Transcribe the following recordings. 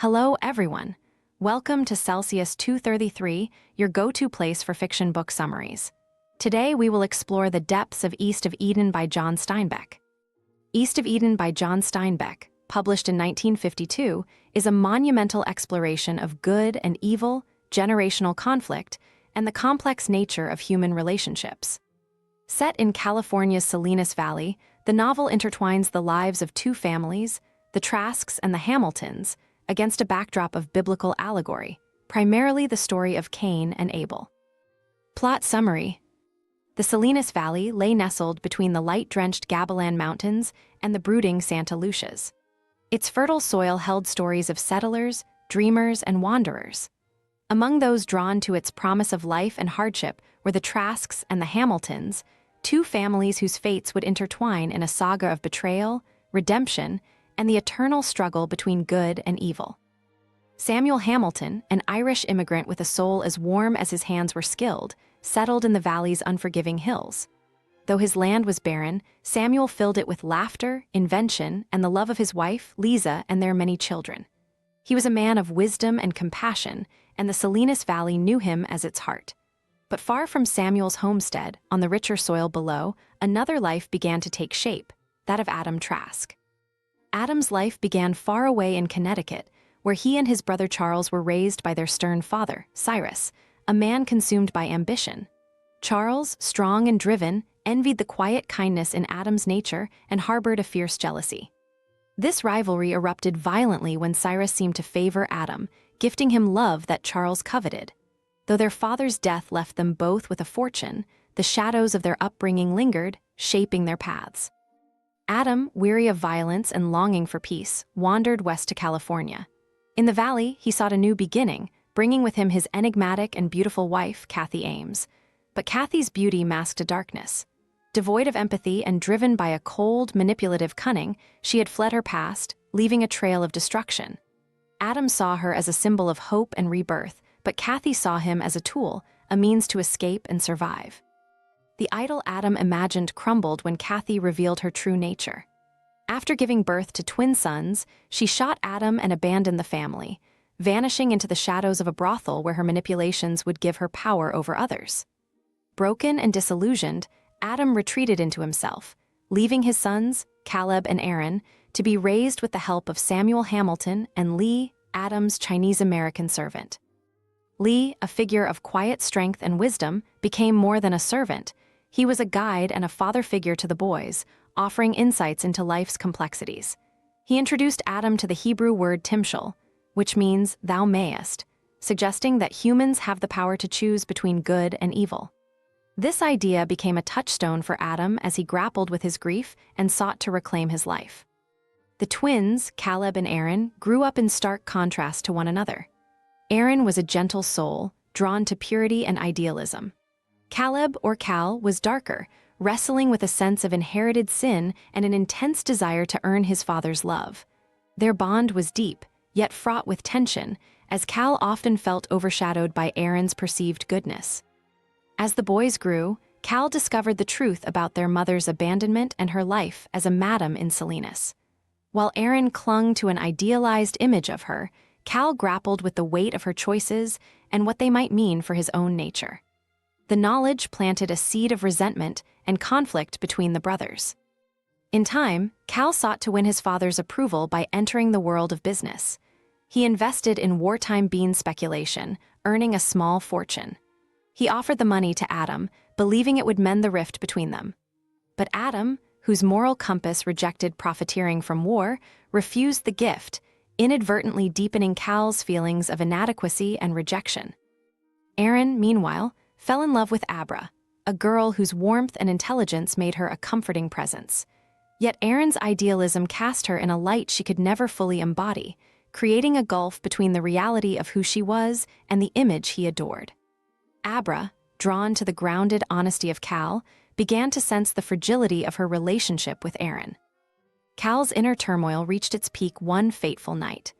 Hello, everyone. Welcome to Celsius 233, your go-to place for fiction book summaries. Today, we will explore the depths of East of Eden by John Steinbeck. East of Eden by John Steinbeck, published in 1952, is a monumental exploration of good and evil, generational conflict, and the complex nature of human relationships. Set in California's Salinas Valley, the novel intertwines the lives of two families, the Trasks and the Hamiltons, against a backdrop of biblical allegory, primarily the story of Cain and Abel. Plot summary. The Salinas Valley lay nestled between the light-drenched Gabilan Mountains and the brooding Santa Lucias. Its fertile soil held stories of settlers, dreamers, and wanderers. Among those drawn to its promise of life and hardship were the Trasks and the Hamiltons, two families whose fates would intertwine in a saga of betrayal, redemption, and the eternal struggle between good and evil. Samuel Hamilton, an Irish immigrant with a soul as warm as his hands were skilled, settled in the valley's unforgiving hills. Though his land was barren, Samuel filled it with laughter, invention, and the love of his wife, Lisa, and their many children. He was a man of wisdom and compassion, and the Salinas Valley knew him as its heart. But far from Samuel's homestead, on the richer soil below, another life began to take shape, that of Adam Trask. Adam's life began far away in Connecticut, where he and his brother Charles were raised by their stern father, Cyrus, a man consumed by ambition. Charles, strong and driven, envied the quiet kindness in Adam's nature and harbored a fierce jealousy. This rivalry erupted violently when Cyrus seemed to favor Adam, gifting him love that Charles coveted. Though their father's death left them both with a fortune, the shadows of their upbringing lingered, shaping their paths. Adam, weary of violence and longing for peace, wandered west to California. In the valley, he sought a new beginning, bringing with him his enigmatic and beautiful wife, Kathy Ames. But Kathy's beauty masked a darkness. Devoid of empathy and driven by a cold, manipulative cunning, she had fled her past, leaving a trail of destruction. Adam saw her as a symbol of hope and rebirth, but Kathy saw him as a tool, a means to escape and survive. The idol Adam imagined crumbled when Kathy revealed her true nature. After giving birth to twin sons, she shot Adam and abandoned the family, vanishing into the shadows of a brothel where her manipulations would give her power over others. Broken and disillusioned, Adam retreated into himself, leaving his sons, Caleb and Aaron, to be raised with the help of Samuel Hamilton and Lee, Adam's Chinese-American servant. Lee, a figure of quiet strength and wisdom, became more than a servant. He was a guide and a father figure to the boys, offering insights into life's complexities. He introduced Adam to the Hebrew word timshel, which means thou mayest, suggesting that humans have the power to choose between good and evil. This idea became a touchstone for Adam as he grappled with his grief and sought to reclaim his life. The twins, Caleb and Aaron, grew up in stark contrast to one another. Aaron was a gentle soul, drawn to purity and idealism. Caleb, or Cal, was darker, wrestling with a sense of inherited sin and an intense desire to earn his father's love. Their bond was deep, yet fraught with tension, as Cal often felt overshadowed by Aaron's perceived goodness. As the boys grew, Cal discovered the truth about their mother's abandonment and her life as a madam in Salinas. While Aaron clung to an idealized image of her, Cal grappled with the weight of her choices and what they might mean for his own nature. The knowledge planted a seed of resentment and conflict between the brothers. In time, Cal sought to win his father's approval by entering the world of business. He invested in wartime bean speculation, earning a small fortune. He offered the money to Adam, believing it would mend the rift between them. But Adam, whose moral compass rejected profiteering from war, refused the gift, inadvertently deepening Cal's feelings of inadequacy and rejection. Aaron, meanwhile, fell in love with Abra, a girl whose warmth and intelligence made her a comforting presence. Yet Aaron's idealism cast her in a light she could never fully embody, creating a gulf between the reality of who she was and the image he adored. Abra, drawn to the grounded honesty of Cal, began to sense the fragility of her relationship with Aaron. Cal's inner turmoil reached its peak one fateful night.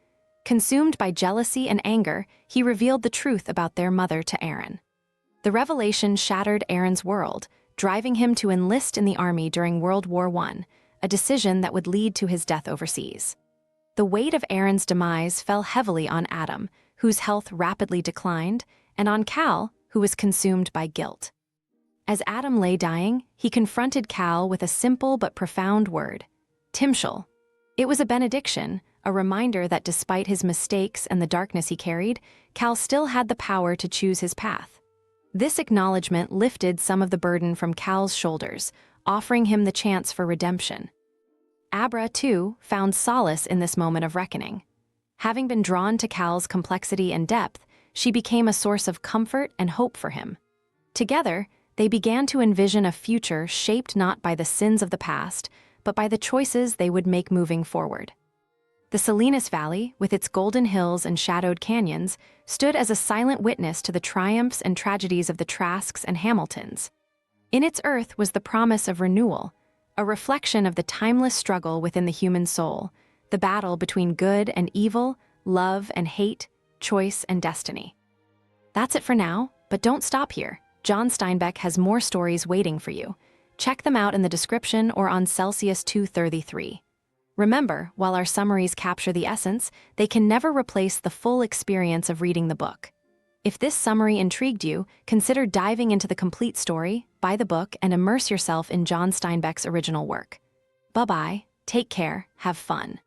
Consumed by jealousy and anger, he revealed the truth about their mother to Aaron. The revelation shattered Aaron's world, driving him to enlist in the army during World War I, a decision that would lead to his death overseas. The weight of Aaron's demise fell heavily on Adam, whose health rapidly declined, and on Cal, who was consumed by guilt. As Adam lay dying, he confronted Cal with a simple but profound word: Timshel. It was a benediction, a reminder that despite his mistakes and the darkness he carried, Cal still had the power to choose his path. This acknowledgement lifted some of the burden from Cal's shoulders, offering him the chance for redemption. Abra, too, found solace in this moment of reckoning. Having been drawn to Cal's complexity and depth, she became a source of comfort and hope for him. Together, they began to envision a future shaped not by the sins of the past, but by the choices they would make moving forward. The Salinas Valley, with its golden hills and shadowed canyons, stood as a silent witness to the triumphs and tragedies of the Trasks and Hamiltons. In its earth was the promise of renewal, a reflection of the timeless struggle within the human soul, the battle between good and evil, love and hate, choice and destiny. That's it for now, but don't stop here. John Steinbeck has more stories waiting for you. Check them out in the description or on Celsius 233. Remember, while our summaries capture the essence, they can never replace the full experience of reading the book. If this summary intrigued you, consider diving into the complete story, buy the book, and immerse yourself in John Steinbeck's original work. Bye-bye, take care, have fun.